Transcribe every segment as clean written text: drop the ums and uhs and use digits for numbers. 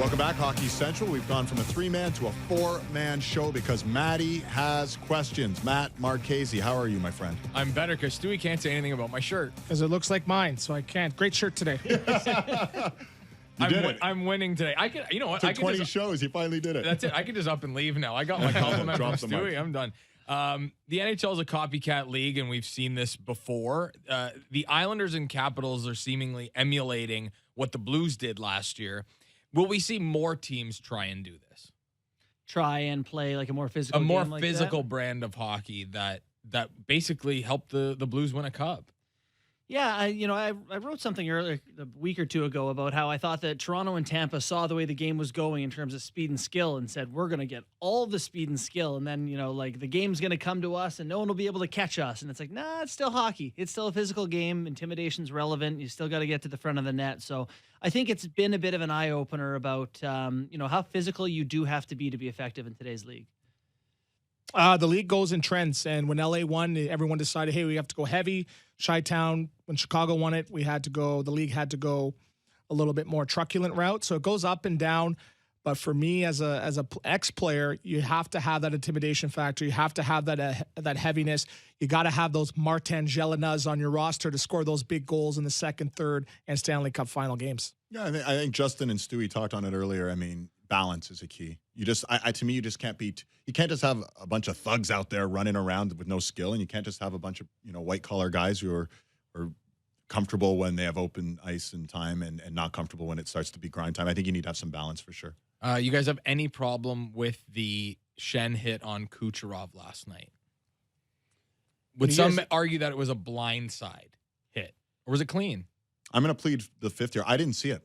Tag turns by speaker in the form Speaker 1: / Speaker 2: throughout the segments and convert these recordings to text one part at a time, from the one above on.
Speaker 1: Welcome back, Hockey Central. We've gone from a three-man to a four-man show because Matty has questions. Matt Marchese, how are you, my friend?
Speaker 2: I'm better because Stewie can't say anything about my shirt.
Speaker 3: Because it looks like mine, so I can't. Great shirt today.
Speaker 2: I'm winning today. I can, you know what?
Speaker 1: Took
Speaker 2: I can
Speaker 1: 20
Speaker 2: just,
Speaker 1: shows. You finally did it.
Speaker 2: That's it. I can just up and leave now. I got my compliment from
Speaker 1: Drop the mic.
Speaker 2: Stewie. I'm done. The NHL is a copycat league, and we've seen this before. The Islanders and Capitals are seemingly emulating what the Blues did last year. Will we see more teams try and do this?
Speaker 4: Try and play like a more physical,
Speaker 2: physical brand of hockey that basically helped the Blues win a cup.
Speaker 4: Yeah, I wrote something earlier a week or two ago about how I thought that Toronto and Tampa saw the way the game was going in terms of speed and skill and said, we're going to get all the speed and skill. And then, the game's going to come to us and no one will be able to catch us. And it's like, nah, it's still hockey. It's still a physical game. Intimidation's relevant. You still got to get to the front of the net. So I think it's been a bit of an eye opener about, how physical you do have to be effective in today's league.
Speaker 3: The league goes in trends, and when LA won, everyone decided, hey, we have to go heavy. Chi-Town, when Chicago won it, the league had to go a little bit more truculent route. So it goes up and down. But for me, as a ex-player, you have to have that intimidation factor. You have to have that heaviness. You got to have those Martin Gelinas on your roster to score those big goals in the second, third, and Stanley Cup final games.
Speaker 1: Yeah, I think Justin and Stewie talked on it earlier. I mean, balance is a key. You just, to me, you just can't be. You can't just have a bunch of thugs out there running around with no skill, and you can't just have a bunch of white collar guys who are comfortable when they have open ice and time, and not comfortable when it starts to be grind time. I think you need to have some balance for sure.
Speaker 2: You guys have any problem with the Shen hit on Kucherov last night? Would some argue that it was a blindside hit, or was it clean?
Speaker 1: I'm going to plead the fifth here. I didn't see it.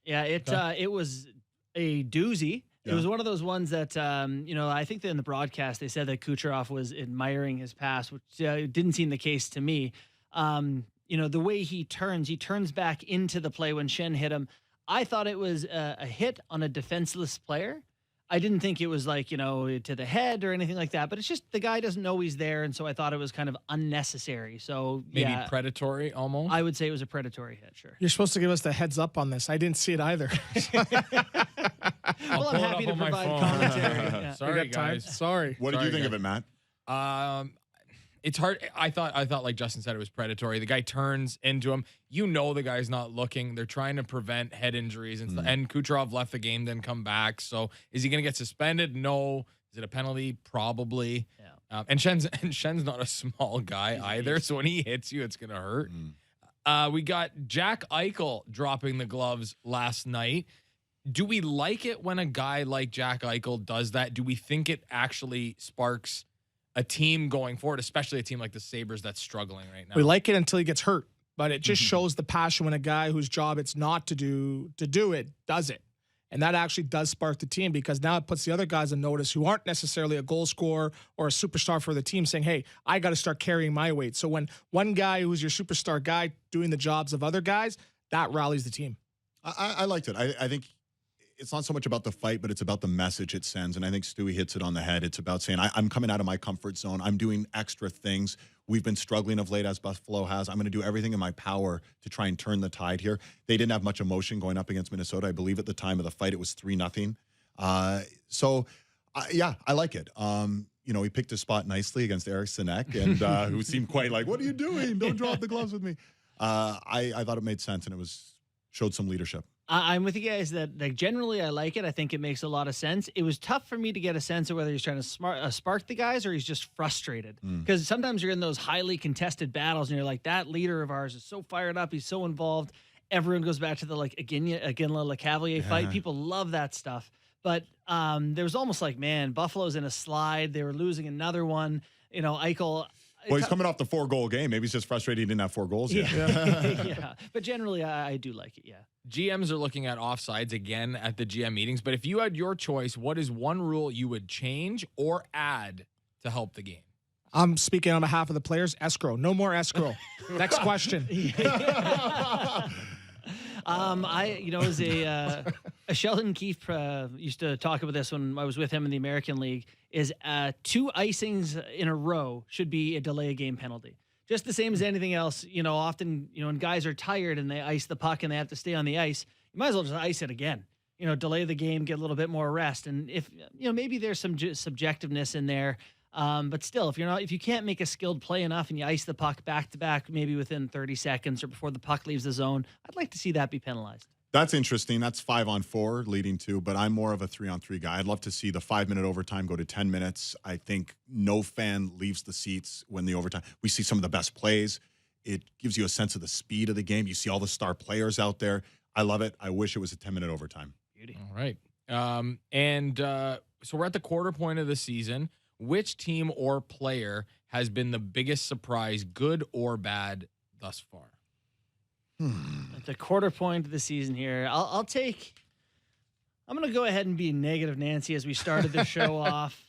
Speaker 4: Yeah, it was a doozy.
Speaker 1: Yeah.
Speaker 4: It was one of those ones that, I think that in the broadcast they said that Kucherov was admiring his pass, which didn't seem the case to me. The way he turns back into the play when Shen hit him. I thought it was a hit on a defenseless player. I didn't think it was to the head or anything like that, but it's just the guy doesn't know he's there, and so I thought it was kind of unnecessary. So
Speaker 2: maybe predatory almost?
Speaker 4: I would say it was a predatory hit, sure.
Speaker 3: You're supposed to give us the heads up on this. I didn't see it either.
Speaker 4: Well, I'm happy to provide commentary. Yeah.
Speaker 2: Sorry, guys.
Speaker 3: Sorry.
Speaker 1: What did you think of it, Matt?
Speaker 2: It's hard. I thought like Justin said, it was predatory. The guy turns into him. The guy's not looking. They're trying to prevent head injuries. And Kucherov left the game, then come back. So is he going to get suspended? No. Is it a penalty? Probably. Yeah. And Shen's not a small guy either. So when he hits you, it's going to hurt. We got Jack Eichel dropping the gloves last night. Do we like it when a guy like Jack Eichel does that? Do we think it actually sparks a team going forward, especially a team like the Sabres that's struggling right now?
Speaker 3: We like it until he gets hurt, but it just shows the passion when a guy whose job it's not to do it, does it. And that actually does spark the team, because now it puts the other guys on notice who aren't necessarily a goal scorer or a superstar for the team saying, hey, I got to start carrying my weight. So when one guy who's your superstar guy doing the jobs of other guys, that rallies the team.
Speaker 1: I liked it. I think it's not so much about the fight, but it's about the message it sends. And I think Stewie hits it on the head. It's about saying, I'm coming out of my comfort zone. I'm doing extra things. We've been struggling of late, as Buffalo has. I'm going to do everything in my power to try and turn the tide here. They didn't have much emotion going up against Minnesota. I believe at the time of the fight, it was 3-0. Yeah, I like it. He picked his spot nicely against Eric Sinek, and who seemed quite like, what are you doing? Don't drop the gloves with me. I thought it made sense, and showed some leadership.
Speaker 4: I'm with you guys that generally I like it. I think it makes a lot of sense. It was tough for me to get a sense of whether he's trying to spark the guys or he's just frustrated. Because sometimes you're in those highly contested battles and you're like, that leader of ours is so fired up. He's so involved. Everyone goes back to the Iginla-Lecavalier fight. People love that stuff. But there was almost like, man, Buffalo's in a slide. They were losing another one. Eichel...
Speaker 1: Well, he's coming off the 4-goal game. Maybe he's just frustrated he didn't have 4 goals yet.
Speaker 4: Yeah. But generally, I do like it, yeah.
Speaker 2: GMs are looking at offsides again at the GM meetings. But if you had your choice, what is one rule you would change or add to help the game?
Speaker 3: I'm speaking on behalf of the players. Escrow. No more escrow. Next question.
Speaker 4: As a Sheldon Keefe used to talk about this when I was with him in the American League, is 2 icings in a row should be a delay of game penalty. Just the same as anything else. Often, when guys are tired and they ice the puck and they have to stay on the ice, you might as well just ice it again. delay the game, get a little bit more rest. And if, maybe there's some subjectiveness in there. But still, if you can't make a skilled play enough and you ice the puck back to back, maybe within 30 seconds or before the puck leaves the zone, I'd like to see that be penalized.
Speaker 1: That's interesting. That's 5-on-4 leading to, but I'm more of a 3-on-3 guy. I'd love to see the 5-minute overtime go to 10 minutes. I think no fan leaves the seats when the overtime. We see some of the best plays. It gives you a sense of the speed of the game. You see all the star players out there. I love it. I wish it was a 10-minute overtime.
Speaker 4: Beauty.
Speaker 2: All right. So we're at the quarter point of the season. Which team or player has been the biggest surprise, good or bad, thus far?
Speaker 4: At the quarter point of the season here, I'm going to go ahead and be negative Nancy as we started the show off.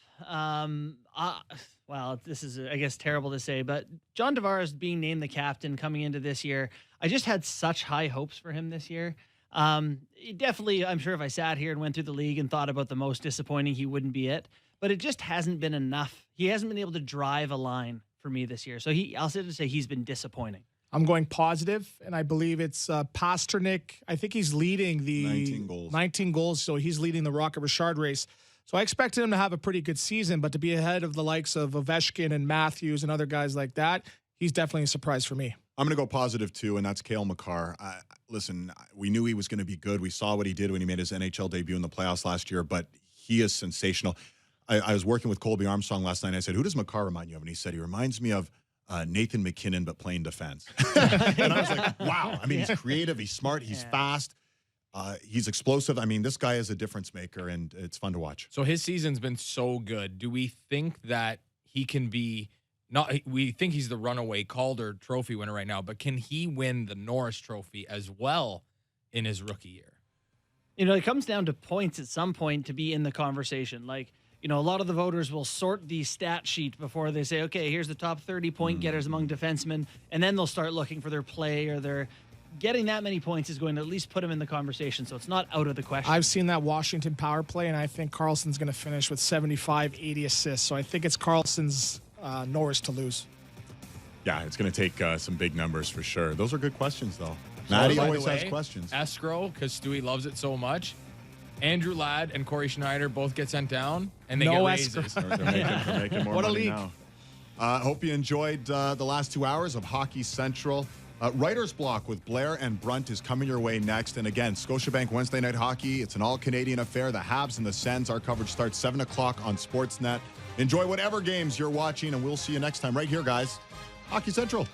Speaker 4: Well, this is, I guess, terrible to say, but John Tavares being named the captain coming into this year, I just had such high hopes for him this year. Definitely, I'm sure if I sat here and went through the league and thought about the most disappointing, he wouldn't be it. But it just hasn't been enough. He hasn't been able to drive a line for me this year. So I'll say he's been disappointing.
Speaker 3: I'm going positive, and I believe it's Pasternak. I think he's leading the 19 goals. So he's leading the Rocket Richard race. So I expected him to have a pretty good season, but to be ahead of the likes of Ovechkin and Matthews and other guys like that, he's definitely a surprise for me.
Speaker 1: I'm going to go positive too, and that's Cale Makar. Listen, we knew he was going to be good. We saw what he did when he made his NHL debut in the playoffs last year, but he is sensational. I was working with Colby Armstrong last night, and I said, who does Makar remind you of? And he said, he reminds me of Nathan McKinnon, but playing defense. And I was like, wow. I mean, he's creative, he's smart, he's fast, he's explosive. I mean, this guy is a difference maker, and it's fun to watch.
Speaker 2: So his season's been so good. Do we think that he can be we think he's the runaway Calder Trophy winner right now, but can he win the Norris Trophy as well in his rookie year?
Speaker 4: It comes down to points at some point to be in the conversation. Like, a lot of the voters will sort the stat sheet before they say, okay, here's the top 30 point getters among defensemen, and then they'll start looking for their play or their getting that many points is going to at least put him in the conversation, so it's not out of the question.
Speaker 3: I've seen that Washington power play, and I think Carlson's going to finish with 75, 80 assists. So I think it's Carlson's Norris to lose.
Speaker 1: Yeah, it's going to take some big numbers for sure. Those are good questions, though. Matty always has questions.
Speaker 2: Escrow, because Stewie loves it so much. Andrew Ladd and Corey Schneider both get sent down, and they get raises.
Speaker 1: They're making more
Speaker 3: what a
Speaker 1: money
Speaker 3: league.
Speaker 1: now. Hope you enjoyed the last 2 hours of Hockey Central. Writer's Block with Blair and Brunt is coming your way next. And again, Scotiabank Wednesday Night Hockey. It's an all-Canadian affair. The Habs and the Sens. Our coverage starts 7 o'clock on Sportsnet. Enjoy whatever games you're watching, and we'll see you next time right here, guys. Hockey Central.